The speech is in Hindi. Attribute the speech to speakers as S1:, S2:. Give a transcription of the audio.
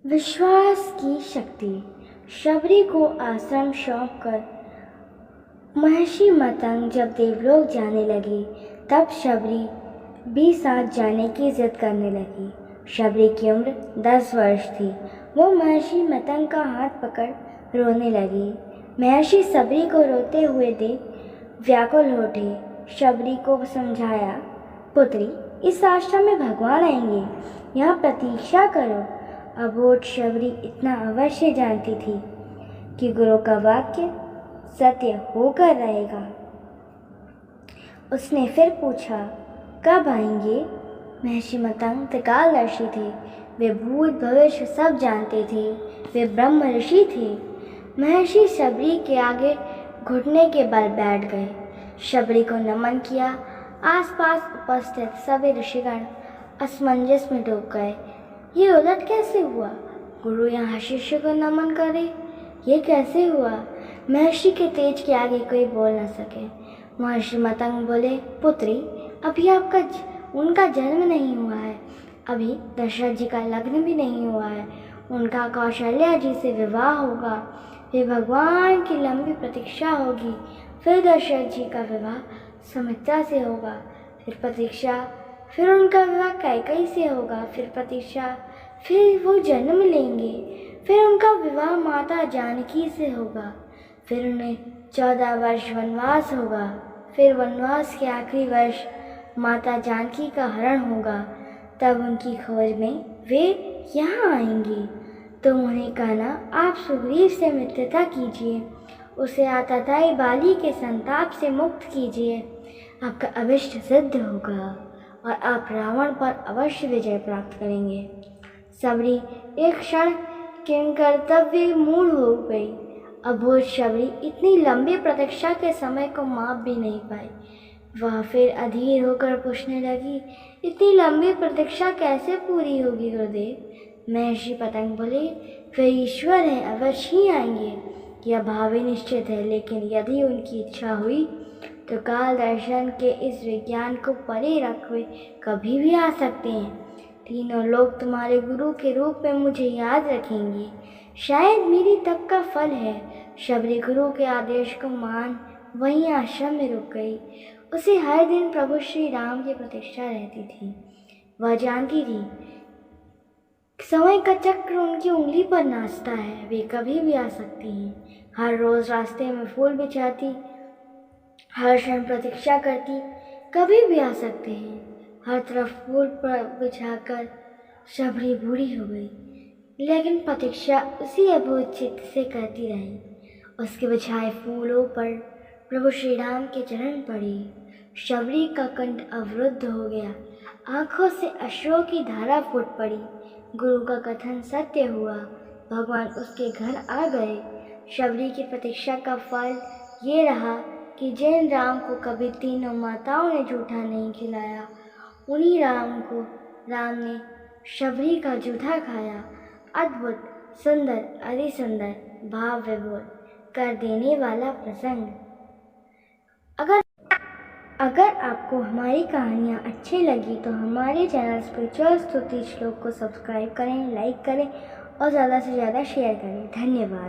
S1: विश्वास की शक्ति। शबरी को आश्रम सौंप कर महर्षि मतंग जब देवलोक जाने लगी तब शबरी भी साथ जाने की जिद करने लगी। शबरी की उम्र 10 वर्ष थी। वो महर्षि मतंग का हाथ पकड़ रोने लगी। महर्षि शबरी को रोते हुए देख व्याकुल हो उठे। शबरी को समझाया, पुत्री, इस आश्रम में भगवान आएंगे, यहाँ प्रतीक्षा करो। अबोध शबरी इतना अवश्य जानती थी कि गुरु का वाक्य सत्य होकर रहेगा। उसने फिर पूछा, कब आएंगे? महर्षि मतंग त्रिकालदर्शी थे। वे भूत भविष्य सब जानते थे। वे ब्रह्म ऋषि थे। महर्षि शबरी के आगे घुटने के बल बैठ गए। शबरी को नमन किया। आसपास उपस्थित सभी ऋषिगण असमंजस में डूब गए। ये उलट कैसे हुआ? गुरु यहाँ शिष्य को नमन करे, ये कैसे हुआ? महर्षि के तेज के आगे कोई बोल न सके। महर्षि मतंग बोले, पुत्री, अभी उनका जन्म नहीं हुआ है। अभी दशरथ जी का लग्न भी नहीं हुआ है। उनका कौशल्या जी से विवाह होगा। फिर भगवान की लंबी प्रतीक्षा होगी। फिर दशरथ जी का विवाह सुमित्रा से होगा। फिर प्रतीक्षा। फिर उनका विवाह कैकेयी से होगा। फिर प्रतीक्षा। फिर वो जन्म लेंगे। फिर उनका विवाह माता जानकी से होगा। फिर उन्हें 14 वर्ष वनवास होगा। फिर वनवास के आखिरी वर्ष माता जानकी का हरण होगा। तब उनकी खोज में वे यहाँ आएंगे। तुम उन्हें कहना, आप सुग्रीव से मित्रता कीजिए, उसे आतताई बाली के संताप से मुक्त कीजिए। आपका अभिष्ट सिद्ध होगा और आप रावण पर अवश्य विजय प्राप्त करेंगे। शबरी एक क्षण किंकर्तव्य मूढ़ हो गई। अबोध शबरी इतनी लंबी प्रतीक्षा के समय को माप भी नहीं पाई। वह फिर अधीर होकर पूछने लगी, इतनी लंबी प्रतीक्षा कैसे पूरी होगी गुरुदेव? महर्षि पतंग बोले, वे ईश्वर हैं, अवश्य ही आएंगे। यह भावी निश्चित है, लेकिन यदि उनकी इच्छा हुई तो काल दर्शन के इस विज्ञान को परे रख वे कभी भी आ सकते हैं। तीनों लोग तुम्हारे गुरु के रूप में मुझे याद रखेंगे। शायद मेरी तप का फल है। शबरी गुरु के आदेश को मान वहीं आश्रम में रुक गई। उसे हर दिन प्रभु श्री राम की प्रतीक्षा रहती थी। वह जानती थी समय का चक्र उनकी उंगली पर नाचता है। वे कभी भी आ सकती हैं। हर रोज रास्ते में फूल बिछाती, हर क्षण प्रतीक्षा करती, कभी भी आ सकते हैं। हर तरफ फूल पर बिछाकर शबरी बूढ़ी हो गई, लेकिन प्रतीक्षा उसी अबोध चित्त से करती रही। उसके बिछाए फूलों पर प्रभु श्री राम के चरण पड़े। शबरी का कंठ अवरुद्ध हो गया। आंखों से अश्रुओं की धारा फूट पड़ी। गुरु का कथन सत्य हुआ। भगवान उसके घर आ गए। शबरी की प्रतीक्षा का फल ये रहा कि जिन राम को कभी तीनों माताओं ने जूठा नहीं खिलाया, उन्हीं राम ने शबरी का जूठा खाया। अद्भुत, सुंदर, अति सुंदर, भाव विभोर कर देने वाला प्रसंग। अगर आपको हमारी कहानियाँ अच्छी लगी तो हमारे चैनल स्पिरिचुअल स्तुति श्लोक को सब्सक्राइब करें, लाइक करें और ज़्यादा से ज़्यादा शेयर करें। धन्यवाद।